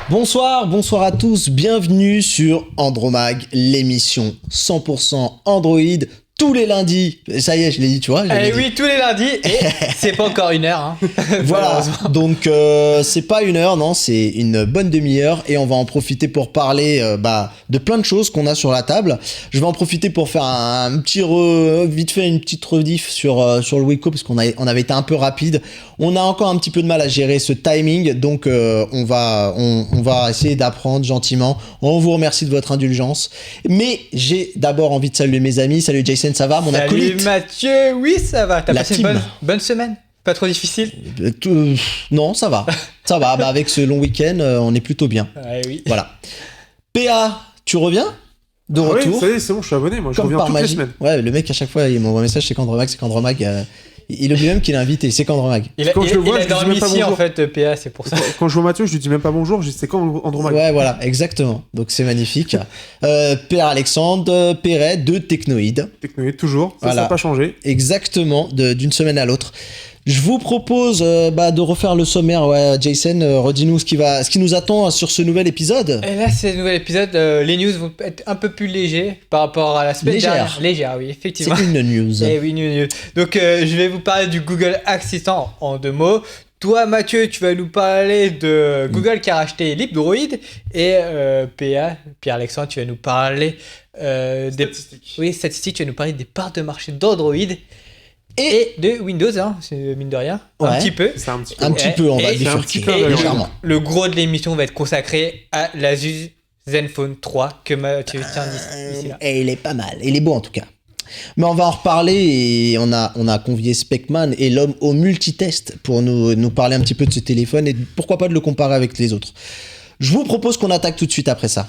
Bonsoir à tous, bienvenue sur Andromag, l'émission 100% Android, tous les lundis. Ça y est, je l'ai dit, tu vois. Oui, tous les lundis, et c'est pas encore une heure. Hein. Voilà, donc c'est pas une heure, non, c'est une bonne demi-heure, et on va en profiter pour parler de plein de choses qu'on a sur la table. Je vais en profiter pour faire vite fait une petite rediff sur le Wiko, parce qu'on avait été un peu rapide. On a encore un petit peu de mal à gérer ce timing, donc on va essayer d'apprendre gentiment. On vous remercie de votre indulgence. Mais j'ai d'abord envie de saluer mes amis. Salut Jason, ça va, mon acolyte? Salut Mathieu, oui ça va. T'as passé team. une bonne semaine? Pas trop difficile? Non, ça va. Ça va, avec ce long week-end, on est plutôt bien. Ouais, oui. Voilà. PA, tu reviens de retour? Oui, ça y est, c'est bon, je suis abonné, moi je reviens toutes les semaines. Ouais, le mec à chaque fois il m'envoie un message, c'est qu'Andromag, il oublie même qu'il est invité, c'est qu'Andromag. Il a dormi ici en fait, PA, c'est pour ça. Quand je vois Mathieu, je lui dis même pas bonjour, je dis c'est quand Andromag. Ouais, voilà, exactement. Donc c'est magnifique. Pierre-Alexandre Perret de Technoïde. Technoïde, toujours, ça Voilà. n'a pas changé. Exactement, d'une semaine à l'autre. Je vous propose de refaire le sommaire. Ouais, Jason, redis-nous ce qui nous attend sur ce nouvel épisode. Et là, c'est le nouvel épisode. Les news vont être un peu plus légers par rapport à la semaine dernière. Légère, oui, effectivement. C'est une news. Eh oui, news. Donc, je vais vous parler du Google Assistant en 2 mots. Toi, Mathieu, tu vas nous parler de Google qui a racheté LibDroid. Et Pierre-Alexandre, tu vas nous parler Statistiques. des statistiques. Tu vas nous parler des parts de marché d'Android. Et de Windows, hein, c'est mine de rien. Ouais. Un petit peu. C'est un petit peu. Un petit peu, on va Et- bifurquer et légèrement. le gros de l'émission va être consacré à l'Asus Zenfone 3 que Mathieu tient ici là. Et il est pas mal, il est beau en tout cas. Mais on va en reparler et on a convié Specman et l'homme au multitest pour nous parler un petit peu de ce téléphone et pourquoi pas de le comparer avec les autres. Je vous propose qu'on attaque tout de suite après ça.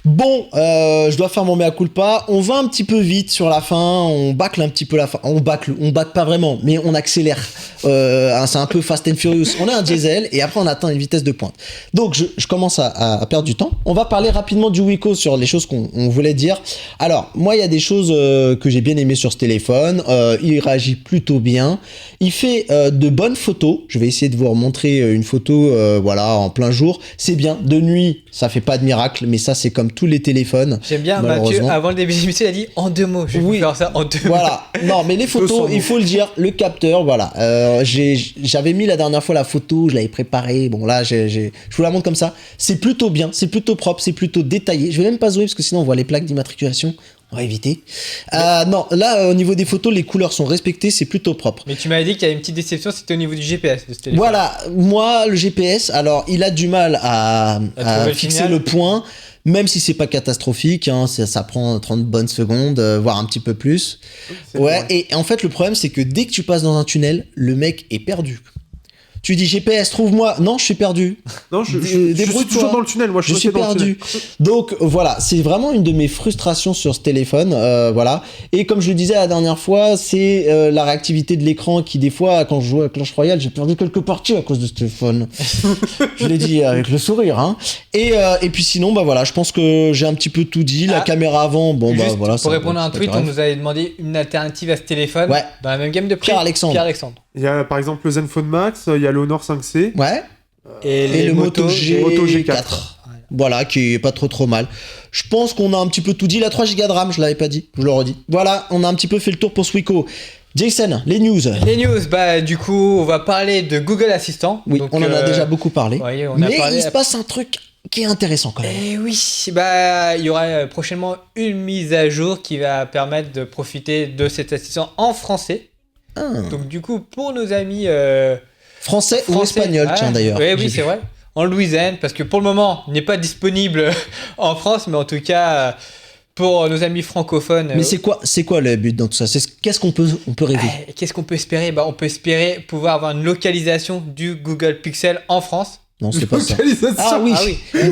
Bon, je dois faire mon mea culpa. On va un petit peu vite sur la fin. On bâcle un petit peu la fin. On bâcle pas vraiment, mais on accélère. C'est un peu Fast and Furious. On a un diesel et après on atteint une vitesse de pointe. Donc je commence à perdre du temps. On va parler rapidement du Wiko sur les choses qu'on voulait dire. Alors, moi, il y a des choses que j'ai bien aimées sur ce téléphone. Il réagit plutôt bien. Il fait de bonnes photos. Je vais essayer de vous remontrer une photo en plein jour. C'est bien. De nuit, ça fait pas de miracle, mais ça, c'est comme tous les téléphones. J'aime bien Mathieu, avant le début de l'émission, il a dit en 2 mots. Je vais vous faire ça en 2 mots. Voilà. Non, mais les photos, il faut le dire, le capteur, voilà. J'avais mis la dernière fois la photo, je l'avais préparée. Bon, là, je vous la montre comme ça. C'est plutôt bien, c'est plutôt propre, c'est plutôt détaillé. Je vais même pas zoomer parce que sinon on voit les plaques d'immatriculation. On va éviter. Non, là, au niveau des photos, les couleurs sont respectées, c'est plutôt propre. Mais tu m'avais dit qu'il y avait une petite déception, c'était au niveau du GPS de ce téléphone. Voilà, moi, le GPS, alors, il a du mal à fixer le point, même si c'est pas catastrophique, hein, ça prend 30 bonnes secondes, voire un petit peu plus. Ouais, et en fait, le problème, c'est que dès que tu passes dans un tunnel, le mec est perdu. Tu dis GPS, trouve-moi. Non, je suis perdu. Non, je suis toujours dans le tunnel. Moi, je suis perdu. Donc voilà, c'est vraiment une de mes frustrations sur ce téléphone. Voilà. Et comme je le disais la dernière fois, c'est la réactivité de l'écran qui, des fois, quand je joue à Clash Royale, j'ai perdu quelques parties à cause de ce téléphone. Je l'ai dit avec le sourire. Hein. Et puis sinon, voilà, je pense que j'ai un petit peu tout dit. La caméra avant, Juste voilà. Pour répondre à un tweet, on nous avait demandé une alternative à ce téléphone. Ouais. Dans la même gamme de prix. Pierre-Alexandre. Il y a par exemple le Zenfone Max, il y a le Honor 5C. Ouais. Et le Moto G4. G4. Voilà, qui est pas trop mal. Je pense qu'on a un petit peu tout dit. La 3 Go de RAM, je l'avais pas dit, je le redis. Voilà, on a un petit peu fait le tour pour ce Wiko. Jason, les news. Les news, du coup, on va parler de Google Assistant. Oui, donc, on en a déjà beaucoup parlé. Ouais, mais il se passe un truc qui est intéressant quand même. Et oui, il y aura prochainement une mise à jour qui va permettre de profiter de cet assistant en français. Donc du coup, pour nos amis français ou espagnol, tiens d'ailleurs. Oui, c'est vrai. En Louisiane, parce que pour le moment, il n'est pas disponible en France, mais en tout cas, pour nos amis francophones. Mais c'est quoi le but dans tout ça? Qu'est-ce qu'on peut rêver? Qu'est-ce qu'on peut espérer? On peut espérer pouvoir avoir une localisation du Google Pixel en France. Non, c'est pas ça. Ah oui.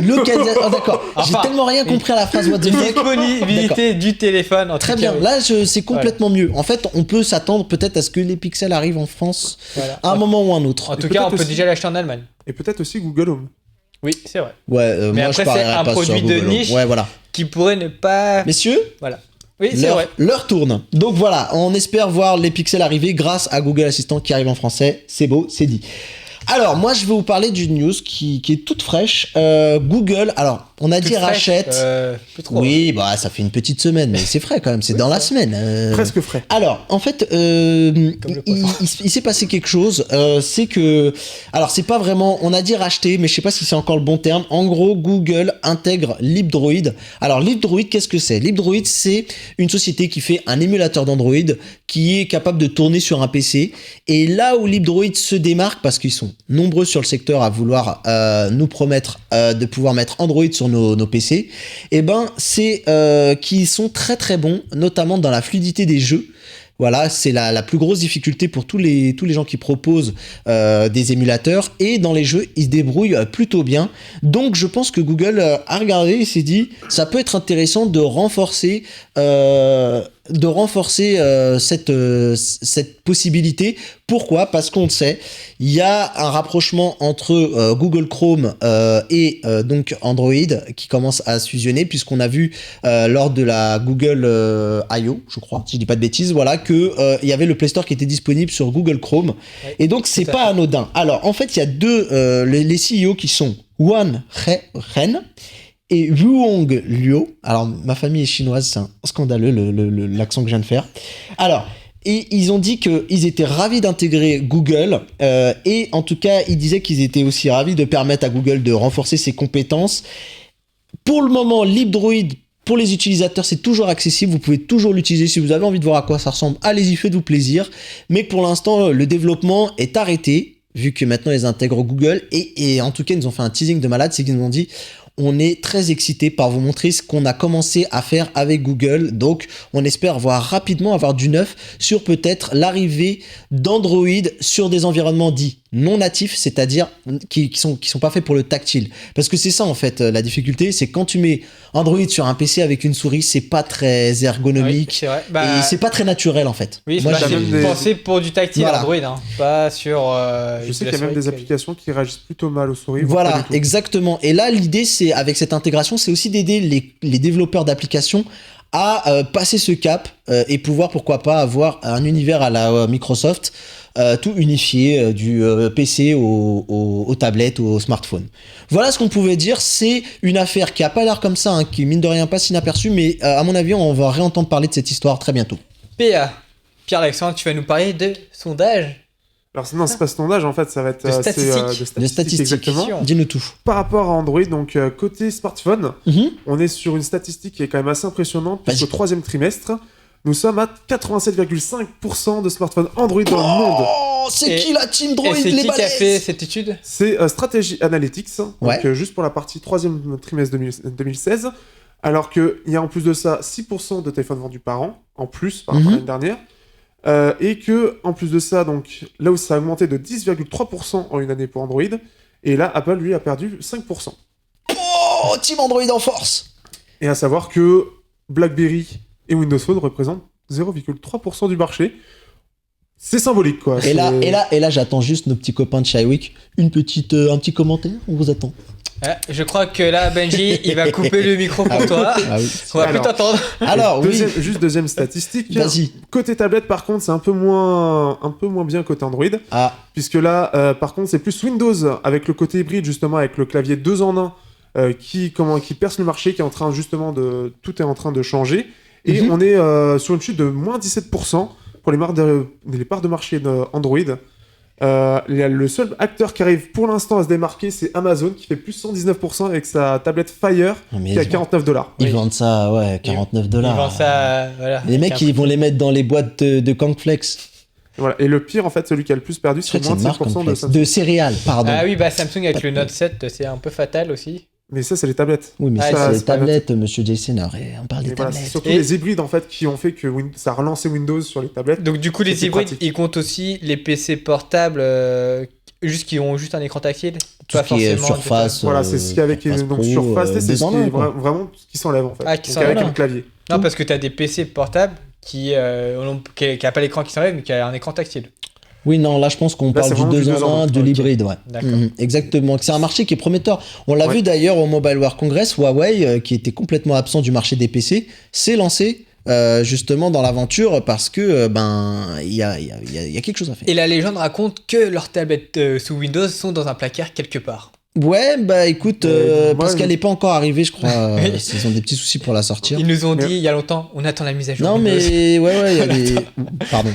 Localisation. Ah, d'accord. J'ai tellement rien compris à la phrase what the fuck. Disponibilité du téléphone. Très bien. Là, c'est complètement mieux. En fait, on peut s'attendre peut-être à ce que les pixels arrivent en France à un moment ou un autre. En tout cas, on peut déjà l'acheter en Allemagne. Et peut-être aussi Google Home. Oui, c'est vrai. Ouais, mais moi après, je parlerai c'est un pas produit sur de Google. niche Ouais, voilà. qui pourrait ne pas. Messieurs, voilà. Oui, c'est vrai. L'heure tourne. Donc voilà, on espère voir les pixels arriver grâce à Google Assistant qui arrive en français. C'est beau, c'est dit. Alors, moi, je vais vous parler d'une news qui est toute fraîche. Google, alors, on a dit rachète. Plus trop. Oui, bah, ça fait une petite semaine, mais c'est frais quand même, c'est dans la semaine. Presque frais. Alors, en fait, il s'est passé quelque chose. C'est que, alors, c'est pas vraiment, on a dit racheter, mais je sais pas si c'est encore le bon terme. En gros, Google intègre LibDroid. Alors, LibDroid, qu'est-ce que c'est? LibDroid, c'est une société qui fait un émulateur d'Android qui est capable de tourner sur un PC. Et là où LibDroid se démarque, parce qu'ils sont nombreux sur le secteur à vouloir nous promettre de pouvoir mettre Android sur nos PC, et ben c'est qu'ils sont très très bons, notamment dans la fluidité des jeux. Voilà, c'est la plus grosse difficulté pour tous les gens qui proposent des émulateurs, et dans les jeux, ils se débrouillent plutôt bien. Donc je pense que Google a regardé et s'est dit, ça peut être intéressant de renforcer cette possibilité. Pourquoi? Parce qu'on le sait, il y a un rapprochement entre Google Chrome et donc Android qui commence à se fusionner, puisqu'on a vu lors de la Google I.O., je crois, si je dis pas de bêtises, voilà, que il y avait le Play Store qui était disponible sur Google Chrome. Ouais, et donc c'est pas anodin. Alors en fait, il y a deux les CEO qui sont Wan Ren et Ruong Liu. Alors ma famille est chinoise, c'est un scandaleux l'accent que je viens de faire. Alors, et ils ont dit qu'ils étaient ravis d'intégrer Google, et en tout cas ils disaient qu'ils étaient aussi ravis de permettre à Google de renforcer ses compétences. Pour le moment, LibDroid, pour les utilisateurs, c'est toujours accessible, vous pouvez toujours l'utiliser. Si vous avez envie de voir à quoi ça ressemble, allez-y, faites-vous plaisir. Mais pour l'instant, le développement est arrêté, vu que maintenant ils intègrent Google, et en tout cas ils nous ont fait un teasing de malade, c'est qu'ils nous ont dit: on est très excités par vous montrer ce qu'on a commencé à faire avec Google. Donc, on espère rapidement avoir du neuf sur peut-être l'arrivée d'Android sur des environnements dits non natifs, c'est-à-dire qui sont pas faits pour le tactile. Parce que c'est ça, en fait, la difficulté, c'est quand tu mets Android sur un PC avec une souris, c'est pas très ergonomique, oui, c'est vrai. Et c'est pas très naturel, en fait. Oui, moi, j'ai pensé pour du tactile, voilà. Android, hein, pas sur... je sais qu'il y a même des applications qui réagissent plutôt mal aux souris. Voilà, exactement. Et là, l'idée, c'est, avec cette intégration, c'est aussi d'aider les développeurs d'applications à passer ce cap et pouvoir, pourquoi pas, avoir un univers à la Microsoft, tout unifié, du PC aux tablettes ou aux smartphones. Voilà ce qu'on pouvait dire. C'est une affaire qui a pas l'air comme ça, hein, qui mine de rien passe inaperçue, mais à mon avis, on va réentendre parler de cette histoire très bientôt. Pierre-Alexandre, tu vas nous parler de sondage. Alors non, c'est pas sondage, en fait, ça va être de statistiques, exactement. Dis-nous tout. Par rapport à Android, donc côté smartphone, on est sur une statistique qui est quand même assez impressionnante, puisqu'au troisième trimestre, nous sommes à 87,5% de smartphones Android dans le monde. Oh, c'est qui la team Droid, les balaises? C'est qui qui a fait cette étude? C'est Strategy Analytics, donc juste pour la partie troisième trimestre 2016, alors qu'il y a en plus de ça 6% de téléphones vendus par an, en plus par rapport à l'année dernière. Et que, en plus de ça, donc là où ça a augmenté de 10,3% en une année pour Android, et là, Apple, lui, a perdu 5%. Oh, Team Android en force! Et à savoir que BlackBerry et Windows Phone représentent 0,3% du marché. C'est symbolique, quoi. Et là, j'attends juste nos petits copains de Shywick. Un petit commentaire, on vous attend. Je crois que là, Benji, il va couper le micro pour toi. Ah oui. On va plus t'entendre. Alors, deuxième statistique. Vas-y. Côté tablette, par contre, c'est un peu moins bien côté Android. Ah. Puisque là, par contre, c'est plus Windows avec le côté hybride, justement, avec le clavier 2 en 1 qui perce le marché, qui est en train, justement, tout est en train de changer. Et on est sur une chute de moins 17% pour les parts de marché d'Android. Le seul acteur qui arrive pour l'instant à se démarquer, c'est Amazon, qui fait plus 119% avec sa tablette Fire, qui est à $49. Ils vendent ça, ouais, $49. Ils vendent ça, voilà. Les mecs, ils vont les mettre dans les boîtes de cornflakes. Voilà. Et le pire, en fait, celui qui a le plus perdu, c'est moins de 5% de céréales, pardon. Ah oui, bah Samsung avec le Note 7, c'est un peu fatal aussi. Mais ça, c'est les tablettes. Oui, mais ça, c'est les tablettes, monsieur Jason. On parle des tablettes. C'est surtout les hybrides, en fait, qui ont fait que ça a relancé Windows sur les tablettes. Donc, du coup, les hybrides, ils comptent aussi les PC portables qui ont juste un écran tactile. Tout pas ce qui est Surface. Voilà, c'est ce qu'il y a avec donc Surface, c'est vraiment ce qui s'enlève, en fait. Qui s'enlève avec un clavier. Non, parce que tu as des PC portables qui n'a pas l'écran qui s'enlève, mais qui a un écran tactile. Oui, non, là je pense qu'on parle du 2 en 1, de l'hybride, ouais. Exactement. C'est un marché qui est prometteur. On l'a vu d'ailleurs au Mobile World Congress, Huawei, qui était complètement absent du marché des PC, s'est lancé justement dans l'aventure parce que il y a quelque chose à faire. Et la légende raconte que leurs tablettes sous Windows sont dans un placard quelque part. Ouais, écoute, moi, parce qu'elle n'est pas encore arrivée, je crois. Ils ont des petits soucis pour la sortir. Ils nous ont dit il y a longtemps, on attend la mise à jour. Non, Windows. mais ouais, il y a des. Pardon.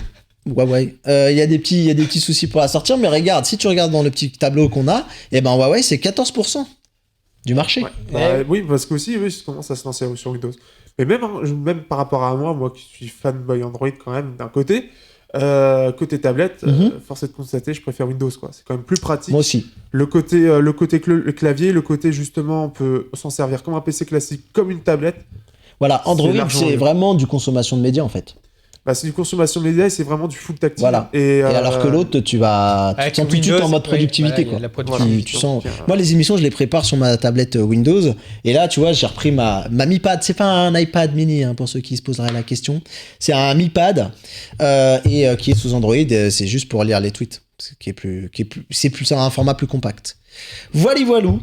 Huawei. Il y a des petits soucis pour la sortir, mais regarde, si tu regardes dans le petit tableau qu'on a, Huawei, c'est 14% du marché. Ouais. Oui, parce que aussi, ils commencent à se lancer sur Windows. Mais même par rapport à moi qui suis fanboy Android quand même, d'un côté, côté tablette, force est de constater, je préfère Windows, quoi. C'est quand même plus pratique. Moi aussi. Le côté clavier, le côté justement, on peut s'en servir comme un PC classique, comme une tablette. Voilà, Android, largement c'est mieux. vraiment du consommation de médias en fait. C'est du consommation de médias et c'est vraiment du full tactile. Voilà. Et alors que l'autre, tu te Avec sens tout de suite Windows, en mode productivité, il y a quoi. de la productivité. Tu sens. Moi, les émissions, je les prépare sur ma tablette Windows. Et là, tu vois, j'ai repris ma Mi Pad. C'est pas un iPad mini, pour ceux qui se poseraient la question. C'est un Mi Pad qui est sous Android. C'est juste pour lire les tweets. C'est un format plus compact. Voilou.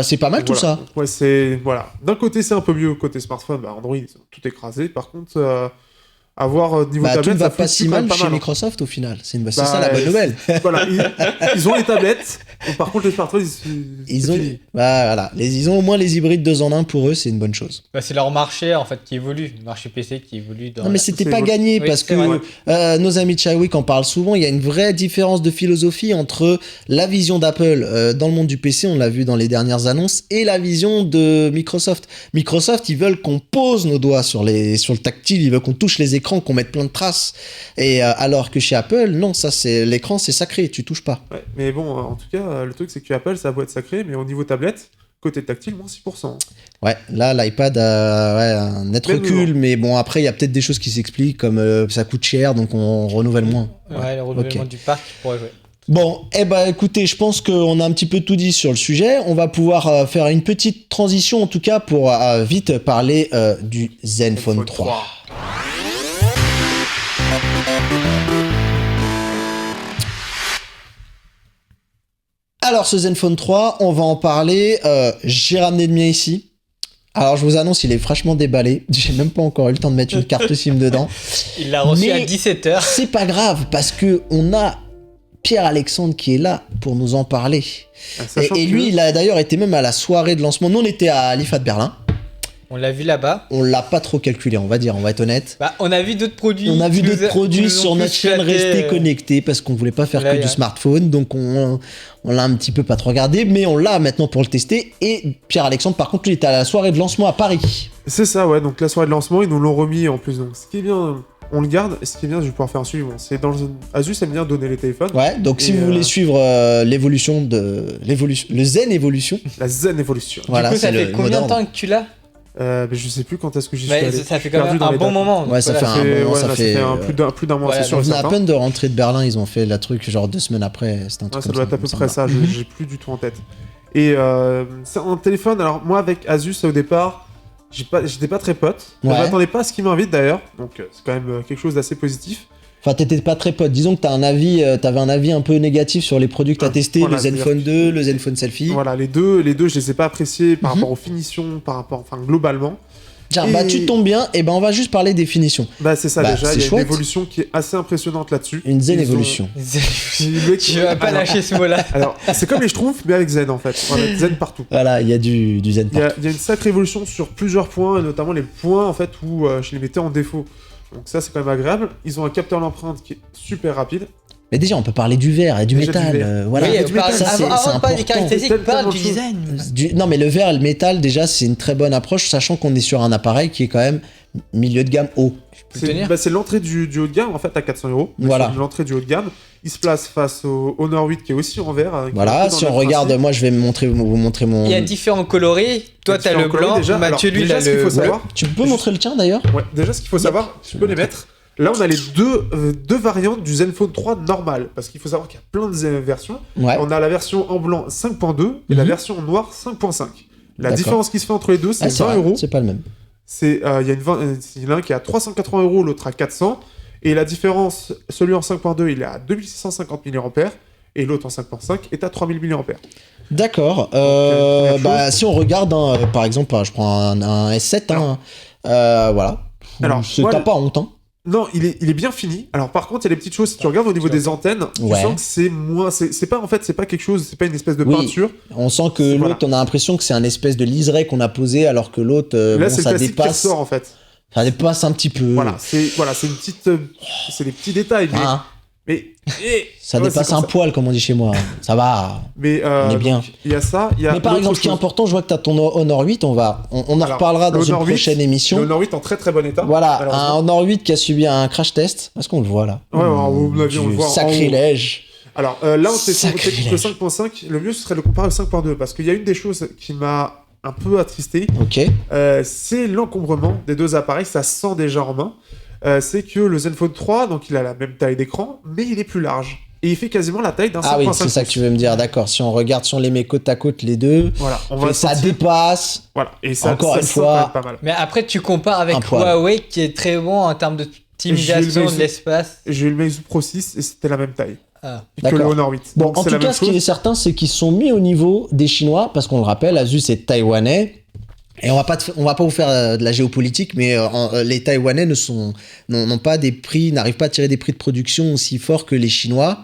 C'est pas mal tout ça. Ouais, voilà. D'un côté, c'est un peu mieux côté smartphone. Android, ils ont tout écrasé. Par contre, avoir niveau tablette, tout ne va ça pas si fluctue mal pas chez mal. Microsoft au final. C'est ça la bonne nouvelle. Voilà, ils ont les tablettes. Par contre, les smartphones, ils ont au moins les hybrides 2 en 1 pour eux, c'est une bonne chose. C'est leur marché en fait qui évolue, le marché PC qui évolue. Non mais c'était pas gagné parce que nos amis de Chadwick en parlent souvent. Il y a une vraie différence de philosophie entre la vision d'Apple dans le monde du PC, on l'a vu dans les dernières annonces, et la vision de Microsoft. Microsoft, ils veulent qu'on pose nos doigts sur le tactile, ils veulent qu'on touche les écrans, qu'on mette plein de traces. Et alors que chez Apple, non, ça c'est l'écran, c'est sacré, tu touches pas. Ouais, mais bon, en tout cas, le truc c'est que Apple, ça a beau être sacré, mais au niveau tablette, côté tactile, moins 6%. Ouais, là l'iPad a un net recul, mais bon après il y a peut-être des choses qui s'expliquent comme ça coûte cher, donc on renouvelle moins. Ouais, le renouvellement du parc pourrait jouer. Bon, écoutez, je pense qu'on a un petit peu tout dit sur le sujet. On va pouvoir faire une petite transition, en tout cas, pour vite parler du Zenfone 3. Alors, ce Zenfone 3, on va en parler. J'ai ramené le mien ici. Alors, je vous annonce, il est fraîchement déballé. J'ai même pas encore eu le temps de mettre une carte SIM dedans. Il l'a reçu à 17h. C'est pas grave, parce que on a Pierre-Alexandre qui est là pour nous en parler. Et lui, il a d'ailleurs été même à la soirée de lancement. Nous, on était à l'IFA de Berlin. On l'a vu là-bas. On l'a pas trop calculé, on va être honnête. On a vu d'autres produits. On a vu d'autres produits sur notre chaîne Rester Connecté parce qu'on voulait pas faire que du smartphone. Donc on l'a un petit peu pas trop regardé, mais on l'a maintenant pour le tester. Et Pierre-Alexandre, par contre, lui, il était à la soirée de lancement à Paris. C'est ça, ouais. Donc la soirée de lancement, ils nous l'ont remis en plus. Donc ce qui est bien, on le garde. Et ce qui est bien, je vais pouvoir faire un suivi. C'est dans le Asus aime bien donner les téléphones. Ouais, donc si vous voulez suivre le Zen Evolution. La Zen Evolution. Voilà, du coup, ça fait combien de temps que tu l'as ? Mais je sais plus quand est-ce que j'y suis allé. Ça fait quand même un bon moment. Ouais, ça fait un moment. Ça fait plus d'un mois, c'est sûr. On venait à peine de rentrer de Berlin, ils ont fait la truc genre 2 semaines après. C'était un truc ça doit être à peu près ça, j'ai plus du tout en tête. Et c'est un téléphone, alors moi avec Asus au départ, j'étais pas très pote. Ouais. Je m'attendais pas à ce qu'ils m'invitent d'ailleurs, donc c'est quand même quelque chose d'assez positif. Enfin, t'étais pas très pote. Disons que t'avais un avis un peu négatif sur les produits que t'as testés, voilà, le Zenfone 2, le Zenfone Selfie. Voilà, les deux, je les ai pas appréciés par rapport aux finitions, globalement. Tiens, tu tombes bien, et on va juste parler des finitions. C'est ça déjà, il y a chouette. une évolution qui est assez impressionnante là-dessus. Une Zen Evolution. Tu vas pas lâcher ce mot-là. Alors, c'est comme les Schtroumpfs, mais avec Zen en fait. Voilà, Zen partout. Voilà, il y a du Zen partout. Il y a une sacrée évolution sur plusieurs points, et notamment les points en fait où je les mettais en défaut. Donc ça, c'est quand même agréable. Ils ont un capteur d'empreinte qui est super rapide. Mais déjà, on peut parler du verre et du métal. Voilà. Oui, du métal, avant de parler des caractéristiques, parle du design. Non, mais le verre et le métal, déjà, c'est une très bonne approche, sachant qu'on est sur un appareil qui est quand même milieu de gamme haut. C'est l'entrée du haut de gamme, en fait, à 400 €. Voilà. L'entrée du haut de gamme. Il se place face au Honor 8 qui est aussi en verre. Voilà, si on regarde, moi, je vais vous montrer mon... Il y a différents coloris. Toi, t'as le blanc, Mathieu, lui, il a le bleu. Tu peux montrer le tien, d'ailleurs ? Ouais, déjà, ce qu'il faut savoir, je peux les mettre... Là, on a les deux variantes du Zenfone 3 normal, parce qu'il faut savoir qu'il y a plein de versions. Ouais. On a la version en blanc 5.2 et la version en noir 5.5. La différence qui se fait entre les deux, c'est 20 €. C'est pas le même. Il y en a un qui est à 380 €, l'autre à 400. Et la différence, celui en 5.2, il est à 2650 mAh et l'autre en 5.5 est à 3000 mAh. D'accord. Si on regarde, par exemple, je prends un S7, voilà. Alors, T'as pas honte, hein. Non, il est bien fini. Alors par contre, il y a des petites choses. Si tu regardes au niveau des antennes, tu sens que c'est moins. C'est pas en fait, c'est pas quelque chose. C'est pas une espèce de peinture. On sent que l'autre, on a l'impression que c'est un espèce de liseré qu'on a posé, alors que l'autre, là, c'est ça le plastique qui dépasse. ressort en fait. Ça dépasse un petit peu. Voilà, c'est une petite. C'est des petits détails, mais. Ça dépasse un poil, comme on dit chez moi. Ça va. Mais on est bien. Il y a ça. Mais par exemple, ce qui est important, je vois que tu as ton Honor 8. On en reparlera dans une prochaine émission. Le Honor 8 en très très bon état. Voilà, un Honor 8 qui a subi un crash test. Est-ce qu'on le voit là? Ouais, on le voit. Sacrilège. Alors là, on s'est technique le 5.5. Le mieux, ce serait de le comparer au 5.2 parce qu'il y a une des choses qui m'a un peu attristé. Ok. C'est l'encombrement des deux appareils. Ça se sent déjà en main. C'est que le Zenfone 3, donc il a la même taille d'écran, mais il est plus large. Et il fait quasiment la taille d'un 5.5. Ah oui, c'est ça que tu veux me dire, d'accord. Si on regarde, si on les met côte à côte les deux, voilà, ça dépasse. Voilà, et ça, encore ça une fois, pas mal. Mais après, tu compares avec Huawei qui est très bon en termes d'optimisation de l'espace. J'ai eu le Meizu Pro 6 et c'était la même taille. Que le Honor 8. Bon, donc, en tout cas, ce qui est certain, c'est qu'ils sont mis au niveau des Chinois, parce qu'on le rappelle, Asus est taïwanais. Et on va pas vous faire de la géopolitique, mais les Taïwanais n'ont pas des prix, n'arrivent pas à tirer des prix de production aussi forts que les Chinois.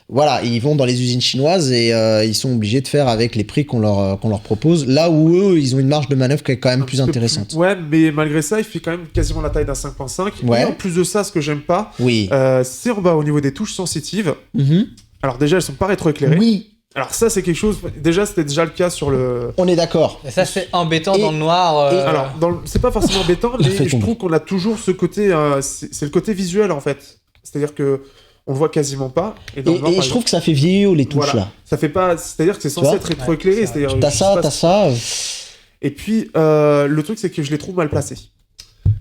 Voilà, ils vont dans les usines chinoises et ils sont obligés de faire avec les prix qu'on leur propose. Là où eux, ils ont une marge de manœuvre qui est quand même plus intéressante. Ouais, mais malgré ça, il fait quand même quasiment la taille d'un 5.5. Ouais. Et en plus de ça, ce que j'aime pas, c'est en bas au niveau des touches sensitives. Alors déjà, elles sont pas rétroéclairées. Oui. Alors ça, c'est quelque chose... Déjà, c'était déjà le cas sur le... On est d'accord. Et ça, c'est embêtant dans le noir. Alors, c'est pas forcément embêtant, mais je trouve qu'on a toujours ce côté... c'est le côté visuel, en fait. C'est-à-dire que on le voit quasiment pas. Et je trouve que ça fait vieillot, les touches, là. Ça fait pas... C'est-à-dire que c'est censé être rétroéclairé. T'as ça. Et puis, le truc, c'est que je les trouve mal placés.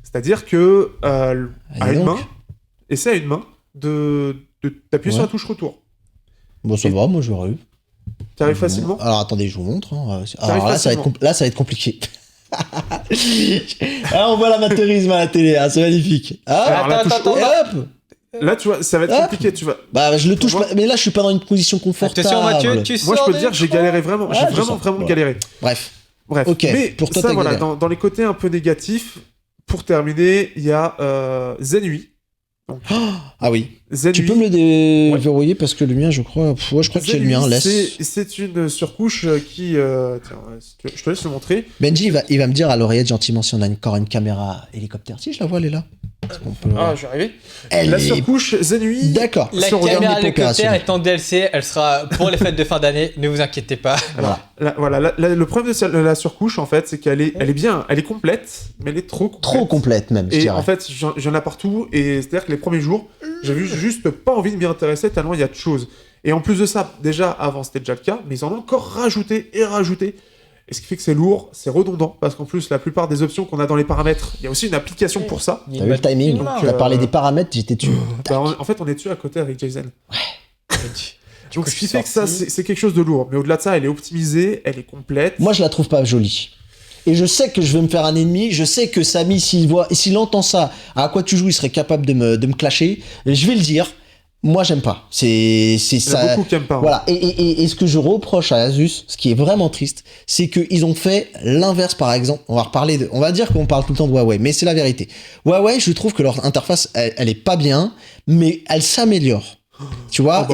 C'est-à-dire que... à une main... Essaie à une main d'appuyer sur la touche retour. Bon, ça va, moi, je l'aurais eu. T'arrives facilement? Alors attendez, je vous montre. Alors là, ça va être compliqué. Alors on voit l'amateurisme à la télé, c'est magnifique. Attends. Hop. Là, tu vois, ça va être compliqué, tu vois. Bah, je le touche pas, mais là, je suis pas dans une position confortable. Attention, Mathieu, moi, je peux te dire, j'ai galéré vraiment. J'ai vraiment galéré. Bref. Ok. Mais pour toi, ça, voilà, dans les côtés un peu négatifs, pour terminer, il y a Zenui. Donc, ah oui. Zenui. Tu peux me le déverrouiller parce que le mien, je crois que c'est le mien. C'est une surcouche qui. Tiens, je te laisse le montrer. Benji, il va me dire à l'oreillette gentiment si on a encore une caméra hélicoptère. Si je la vois, elle est là. Je vais arriver. La surcouche Zenui. D'accord. La caméra hélicoptère est en DLC, elle sera pour les fêtes de fin d'année, ne vous inquiétez pas. Voilà. Le problème de la surcouche, en fait, c'est qu'elle est bien, elle est complète, mais elle est trop complète. Trop complète, même, je dirais. En fait, j'en ai partout, et c'est-à-dire que les premiers jours, j'avais juste pas envie de m'y intéresser tellement il y a de choses. Et en plus de ça, déjà, avant, c'était déjà le cas, mais ils en ont encore rajouté. Et ce qui fait que c'est lourd, c'est redondant, parce qu'en plus, la plupart des options qu'on a dans les paramètres, il y a aussi une application pour ça. T'as vu le timing? Tu as parlé des paramètres, j'étais dessus. En fait, on est dessus à côté avec Jason. Ouais. Donc, ce qui fait que ça, c'est quelque chose de lourd. Mais au-delà de ça, elle est optimisée, elle est complète. Moi, je la trouve pas jolie. Et je sais que je vais me faire un ennemi. Je sais que Samy, s'il entend ça, à quoi tu joues, il serait capable de me clasher. Je vais le dire. Moi, j'aime pas. Il y en a beaucoup qui aiment pas. Voilà. Et ce que je reproche à Asus, ce qui est vraiment triste, c'est qu'ils ont fait l'inverse, par exemple. On va dire qu'on parle tout le temps de Huawei, mais c'est la vérité. Huawei, je trouve que leur interface, elle est pas bien, mais elle s'améliore. Tu vois,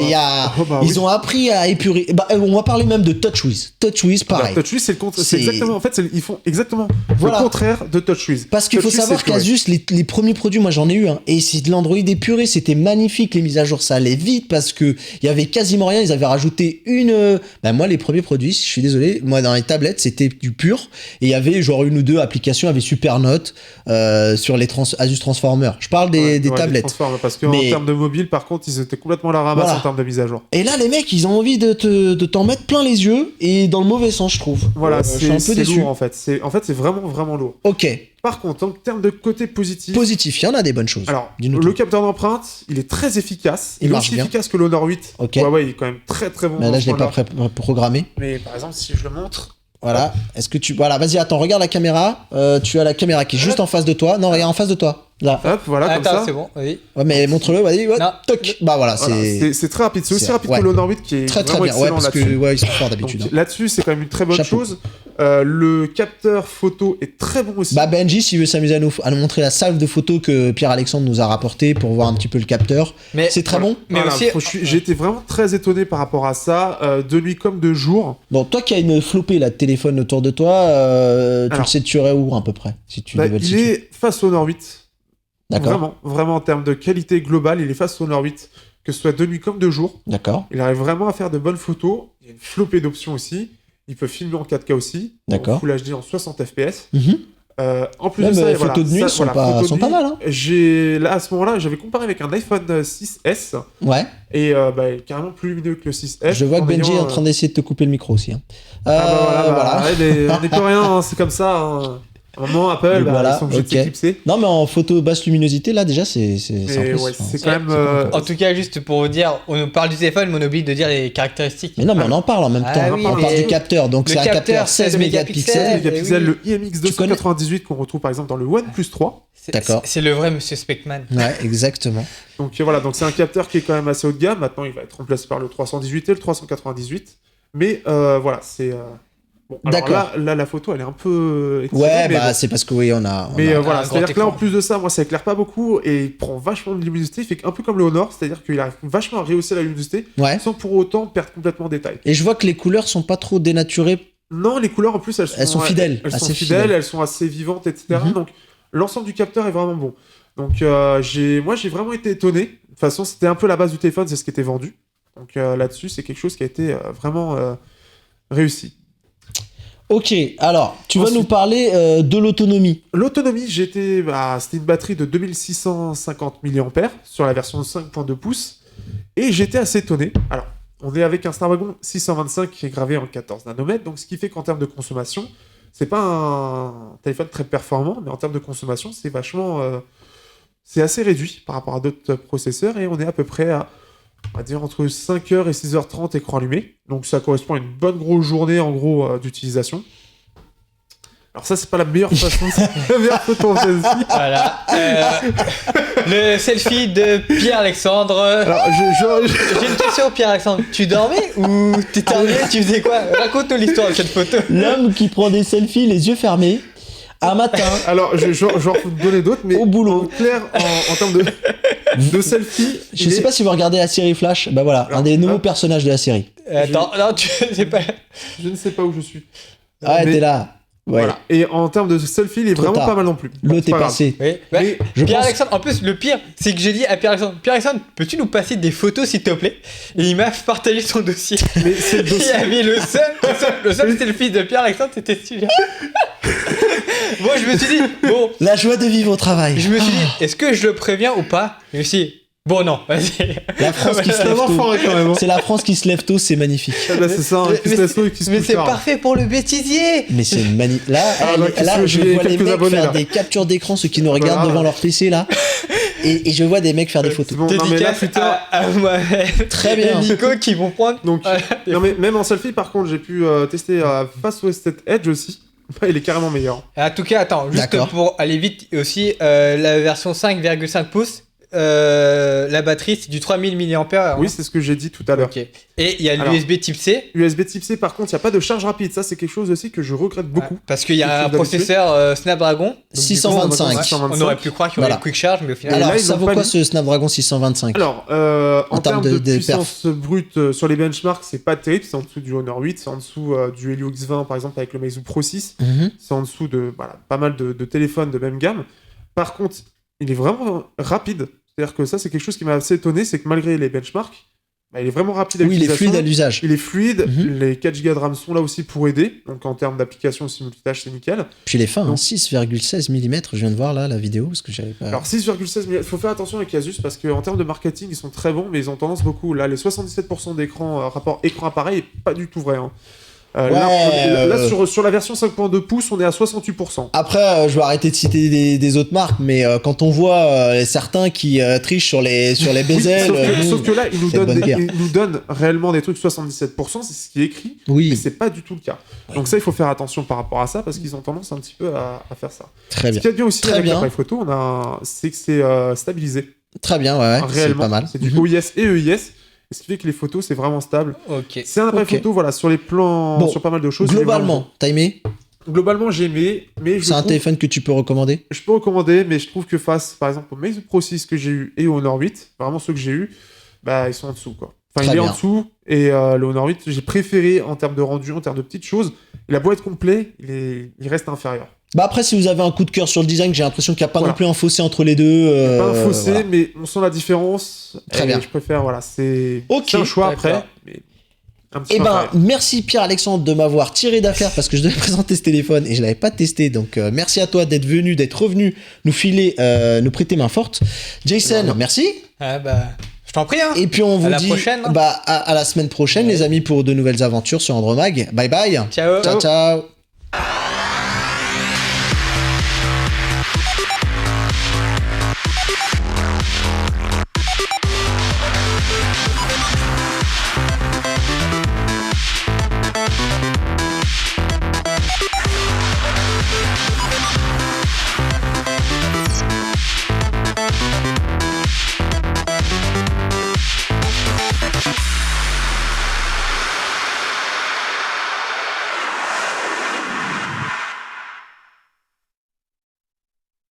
ils ont appris à épurer. On va parler même de TouchWiz. TouchWiz, pareil. TouchWiz, c'est le contraire. C'est exactement. En fait, ils font exactement le contraire de TouchWiz. Parce qu'il faut savoir qu'Asus, les premiers produits, moi j'en ai eu, et c'est de l'Android épuré. C'était magnifique. Les mises à jour, ça allait vite parce que il y avait quasiment rien. Ils avaient rajouté moi, les premiers produits, je suis désolé, moi dans les tablettes, c'était du pur. Et il y avait genre une ou deux applications avec Supernote sur les Asus Transformer. Je parle des tablettes. Parce qu'en termes de mobile, par contre, ils étaient complètement la ramasse en termes de mise à jour. Et là, les mecs, ils ont envie de t'en mettre plein les yeux et dans le mauvais sens, je trouve. Voilà, c'est un peu déçu. Lourd en fait. C'est vraiment lourd. Ok. Par contre, en termes de côté positif. Positif, il y en a des bonnes choses. Alors, le capteur d'empreinte, il est très efficace. Il est aussi efficace que l'Honor 8. Ok. Huawei, il est quand même très très bon. Mais là, je l'ai pas programmé. Mais par exemple, si je le montre. Voilà. Est-ce que tu. Voilà, vas-y, attends, regarde la caméra. Tu as la caméra qui est juste en face de toi. Non, regarde en face de toi. Là. Hop, voilà, comme Attends, ça. c'est bon, vas-y. Ouais, mais montre-le, vas-y, ouais, Non. toc. Bah voilà, Voilà, c'est très rapide. C'est aussi rapide ouais. que l'Honor 8 qui est très très vraiment bien. Ouais, excellent parce que là-dessus. ouais, ils sont forts d'habitude. Donc, hein. là-dessus, c'est quand même une très bonne Chapeau. chose. Le capteur photo est très bon aussi. Bah Benji, s'il veut s'amuser à nous montrer la salve de photos que Pierre-Alexandre nous a rapporté pour voir un petit peu le capteur, Mais c'est très bon. Mais Voilà, aussi, j'ai été vraiment très étonné par rapport à ça, de nuit comme de jour. Bon, toi qui as une flopée là de téléphone autour de toi, tu le Alors, situerais où à peu près si tu devais le il situer. est face au Honor 8. D'accord. Vraiment en termes de qualité globale, il est face au Honor 8, que ce soit de nuit comme de jour. D'accord. Il arrive vraiment à faire de bonnes photos. Il y a une flopée d'options aussi. Il peut filmer en 4K aussi. D'accord. En Full HD en 60 FPS. Mhm. En plus Même de ça, et photos de nuit sont pas photos de nuit, mal. Hein. Là, à ce moment-là, j'avais comparé avec un iPhone 6S Ouais. et carrément plus lumineux que le 6S. Je vois que Benji est en ayant, train d'essayer de te couper le micro aussi. Hein. voilà. Ouais, mais on n'y peut rien, hein, c'est comme ça. Hein. À un moment, Apple, Voilà, ils sont obligés ok. de s'éclipser. Non, mais en photo basse luminosité, là déjà, c'est Mais impressionnant. ouais, c'est c'est- quand même. en tout cas, juste pour vous dire, on nous parle du téléphone, mais on oublie de dire les caractéristiques. Mais non, mais on en parle en même Ah temps. oui, on parle mais- du capteur, donc Le c'est un capteur, capteur 16 mégapixels. Mégapixels, oui. le IMX 298 qu'on retrouve par exemple dans le OnePlus 3. D'accord. C'est le vrai Monsieur Speckman. Ouais, exactement. Donc voilà, donc c'est un capteur qui est quand même assez haut de gamme. Maintenant, il va être remplacé par le 318 et le 398. Mais voilà, c'est. Bon, alors D'accord. là, la photo, elle est un peu. excédée, Ouais, mais bah bon. c'est parce que oui, on a. Mais a voilà, un grand c'est-à-dire que là, en écran. plus de ça, moi, ça éclaire pas beaucoup et il prend vachement de luminosité. Il fait un peu comme le Honor, c'est-à-dire qu'il arrive vachement à rehausser la luminosité Ouais. sans pour autant perdre complètement de détail. Et je vois que les couleurs sont pas trop dénaturées. Non, les couleurs en plus, elles sont fidèles, Elles assez sont fidèles, fidèles. elles sont assez vivantes, etc. Mhm. Donc l'ensemble du capteur est vraiment bon. Donc moi, j'ai vraiment été étonné. De toute façon, c'était un peu la base du téléphone, c'est ce qui était vendu. Donc là-dessus, c'est quelque chose qui a été vraiment réussi. Ok, alors, tu vas Ensuite- nous parler de l'autonomie. L'autonomie, c'était une batterie de 2650 mAh sur la version 5.2 pouces. Et j'étais assez étonné. Alors, on est avec un Snapdragon 625 qui est gravé en 14 nanomètres. Donc, ce qui fait qu'en termes de consommation, c'est pas un téléphone très performant, mais en termes de consommation, c'est vachement. C'est assez réduit par rapport à d'autres processeurs. Et on est à peu près à, on va dire, entre 5h et 6h30 écran allumé. Donc, ça correspond à une bonne grosse journée, en gros, d'utilisation. Alors ça, c'est pas la meilleure façon, la meilleure photo en selfie. Voilà. Le selfie de Pierre-Alexandre. Alors, J'ai une question, Pierre-Alexandre. Tu dormais ou t'étais arrivé, tu faisais quoi? Raconte-nous l'histoire de cette photo. L'homme qui prend des selfies les yeux fermés, un matin, alors, j'en peux te donner d'autres, mais Au boulot. en clair, en termes de selfie, je sais pas si vous regardez la série Flash, bah voilà, Alors, un des nouveaux hop. personnages de la série. Attends, non, tu sais pas. je ne sais pas où je suis. Ah, Mais- t'es là. Ouais. Voilà. Et en termes de selfie, il est Trop vraiment tard. pas mal non plus. L'eau Bon, t'est c'est pas grave. passé. Oui. Mais je Pierre-Alexandre, en plus, le pire, c'est que j'ai dit à Pierre-Alexandre, Pierre-Alexandre, peux-tu nous passer des photos, s'il te plaît? Et il m'a partagé son dossier. Mais c'est le Il y dossier. avait le seul selfie de Pierre-Alexandre, c'était celui-là. Moi, je me suis dit, bon, La joie de vivre au travail. je me suis dit, est-ce que je le préviens ou pas? Je me suis dit, bon, non, vas-y. La France qui se C'est lève vraiment tôt. fort quand même. Hein. C'est la France qui se lève tôt, c'est magnifique. Ah bah, c'est ça, hein, qui se laisse l'eau et qui se Mais couche c'est tard. parfait pour le bêtisier. Mais c'est magnifique. Là, Ah, bah, qu'est-ce là que je j'ai vois les quelques mecs abonnés, faire là. des captures d'écran, ceux qui nous regardent Voilà. devant leur PC là. Et je vois des mecs faire des photos. Bon, non, mais là, Dédicace putain. à moi-même Très bien. et Nico qui vont prendre. Donc, Voilà. non, mais même en selfie, par contre, j'ai pu tester face au Estate Edge aussi. Bah, il est carrément meilleur. En tout cas, attends, juste D'accord. pour aller vite aussi, la version 5,5 pouces, la batterie c'est du 3000 mAh. Oui, c'est ce que j'ai dit tout à l'heure. Ok. Et il y a Alors. l'USB type C. USB Type C, par contre, il n'y a pas de charge rapide. Ça, c'est quelque chose aussi que je regrette beaucoup. Parce qu'il y Quelque a un chose d'habitué. processeur Snapdragon. Donc, du coup, 625. on aurait pu croire qu'il y aurait Voilà. une quick charge, mais au final. là, Alors, ils ça ont vaut pas quoi mis- ce Snapdragon 625? Alors, en termes de puissance brute sur les benchmarks, c'est pas terrible. C'est en dessous du Honor 8, c'est en dessous du Helio X20, par exemple, avec le Meizu Pro 6. Mhm. C'est en dessous de pas mal de téléphones de même gamme. Par contre, il est vraiment rapide. C'est-à-dire que ça, c'est quelque chose qui m'a assez étonné, c'est que malgré les benchmarks, bah, il est vraiment rapide à Oui, il est l'utilisation. fluide à l'usage. Il est fluide, Mhm. les 4 Go de RAM sont là aussi pour aider. Donc en termes d'application aussi multitâche, c'est nickel. Puis il est fin, hein, Donc- 6,16 mm. Je viens de voir là la vidéo parce que j'avais pas. Alors 6,16 mm, il faut faire attention avec Asus parce qu'en termes de marketing, ils sont très bons, mais ils ont tendance beaucoup. Là, les 77% d'écran, rapport écran-appareil, est pas du tout vrai. Hein. Là, sur la version 5.2 pouces, on est à 68%. Après, je vais arrêter de citer des autres marques, mais quand on voit certains qui trichent sur les bezels... Sauf que là, ils c'est bonne guerre. nous donnent réellement des trucs 77%, c'est ce qui est écrit, mais Oui, c'est pas du tout le cas. Donc ça, il faut faire attention par rapport à ça, parce qu'ils ont tendance un petit peu à faire ça. très Ce bien. qu'il y a bien aussi Très avec bien. l'appareil photo, c'est que c'est stabilisé. Très bien, ouais, c'est Réellement, pas mal. c'est du Mhm. OIS et EIS, ce qui fait que les photos, c'est vraiment stable. Ok. C'est un appareil Ok. photo, voilà, sur les plans, Bon, sur pas mal de choses. il est Globalement, t'as aimé? vraiment- Globalement, j'ai aimé, mais C'est un téléphone que tu peux recommander? je peux recommander, mais je trouve que face, par exemple, au Meizu Pro 6 que j'ai eu et au Honor 8, vraiment ceux que j'ai eu, bah, ils sont en dessous, quoi. Enfin, Très il est en bien. dessous, et le Honor 8, j'ai préféré en termes de rendu, en termes de petites choses. La boîte complet, il reste inférieur. Bah après, si vous avez un coup de cœur sur le design, j'ai l'impression qu'il n'y a pas Voilà. non plus un fossé entre les deux. Il y a pas un fossé, voilà. mais on sent la différence. Très et bien. Je préfère, voilà, c'est Ok, c'est un choix d'accord. après, mais un petit Eh peu ben, inférieur. merci Pierre-Alexandre de m'avoir tiré d'affaire parce que je devais présenter ce téléphone et je l'avais pas testé. Donc, merci à toi d'être venu, d'être revenu nous prêter main forte. Jason, Non. merci. Ah bah, je t'en prie, hein. Et puis on vous la dit prochaine, hein. bah, à la semaine prochaine, Ouais. les amis, pour de nouvelles aventures sur Andromag. Bye bye. Ciao. Ciao, ciao.